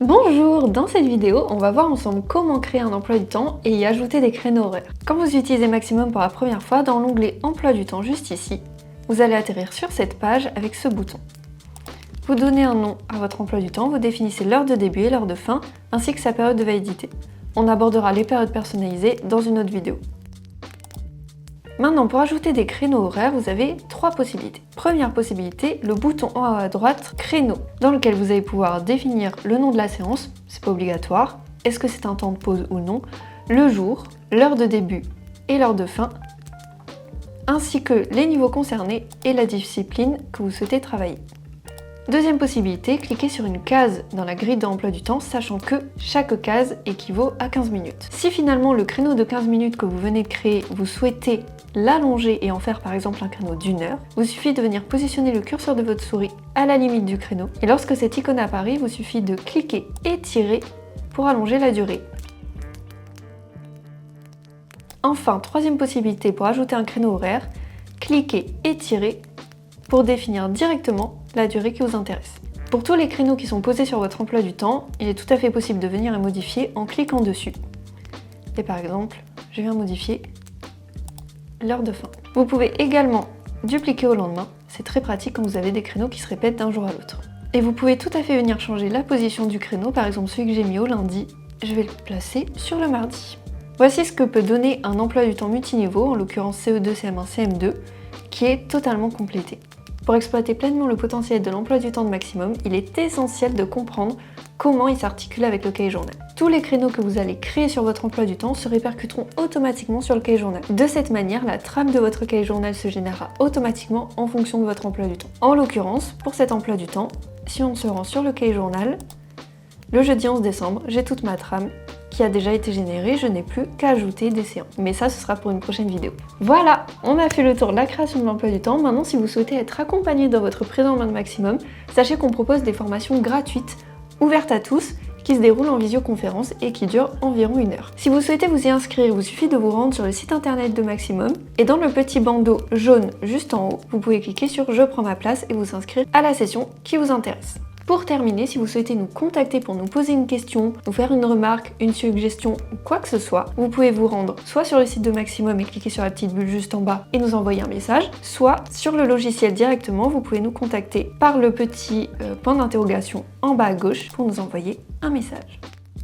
Bonjour, dans cette vidéo, on va voir ensemble comment créer un emploi du temps et y ajouter des créneaux horaires. Quand vous utilisez Maximum pour la première fois, dans l'onglet Emploi du temps juste ici, vous allez atterrir sur cette page avec ce bouton. Vous donnez un nom à votre emploi du temps, vous définissez l'heure de début et l'heure de fin, ainsi que sa période de validité. On abordera les périodes personnalisées dans une autre vidéo. Maintenant, pour ajouter des créneaux horaires, vous avez trois possibilités. Première possibilité, le bouton en haut à droite, créneau, dans lequel vous allez pouvoir définir le nom de la séance, c'est pas obligatoire, est-ce que c'est un temps de pause ou non, le jour, l'heure de début et l'heure de fin, ainsi que les niveaux concernés et la discipline que vous souhaitez travailler. Deuxième possibilité, cliquez sur une case dans la grille d'emploi du temps, sachant que chaque case équivaut à 15 minutes. Si finalement le créneau de 15 minutes que vous venez de créer, vous souhaitez l'allonger et en faire par exemple un créneau d'1 heure, vous suffit de venir positionner le curseur de votre souris à la limite du créneau, et lorsque cette icône apparaît, il vous suffit de cliquer et tirer pour allonger la durée. Enfin, troisième possibilité pour ajouter un créneau horaire, cliquez et tirez pour définir directement la durée qui vous intéresse. Pour tous les créneaux qui sont posés sur votre emploi du temps, il est tout à fait possible de venir les modifier en cliquant dessus. Et par exemple, je viens modifier l'heure de fin. Vous pouvez également dupliquer au lendemain, c'est très pratique quand vous avez des créneaux qui se répètent d'un jour à l'autre. Et vous pouvez tout à fait venir changer la position du créneau, par exemple celui que j'ai mis au lundi, je vais le placer sur le mardi. Voici ce que peut donner un emploi du temps multiniveau, en l'occurrence CE2, CM1, CM2, qui est totalement complété. Pour exploiter pleinement le potentiel de l'emploi du temps de Maximum, il est essentiel de comprendre comment il s'articule avec le cahier journal. Tous les créneaux que vous allez créer sur votre emploi du temps se répercuteront automatiquement sur le cahier journal. De cette manière, la trame de votre cahier journal se générera automatiquement en fonction de votre emploi du temps. En l'occurrence, pour cet emploi du temps, si on se rend sur le cahier journal, le jeudi 11 décembre, j'ai toute ma trame qui a déjà été générée, je n'ai plus qu'à ajouter des séances. Mais ça, ce sera pour une prochaine vidéo. Voilà, on a fait le tour de la création de l'emploi du temps. Maintenant, si vous souhaitez être accompagné dans votre présent main de Maximum, sachez qu'on propose des formations gratuites, ouvertes à tous, qui se déroulent en visioconférence et qui durent environ 1 heure. Si vous souhaitez vous y inscrire, il vous suffit de vous rendre sur le site internet de Maximum et dans le petit bandeau jaune juste en haut, vous pouvez cliquer sur « Je prends ma place » et vous inscrire à la session qui vous intéresse. Pour terminer, si vous souhaitez nous contacter pour nous poser une question, nous faire une remarque, une suggestion ou quoi que ce soit, vous pouvez vous rendre soit sur le site de Maximum et cliquer sur la petite bulle juste en bas et nous envoyer un message, soit sur le logiciel directement, vous pouvez nous contacter par le petit point d'interrogation en bas à gauche pour nous envoyer un message.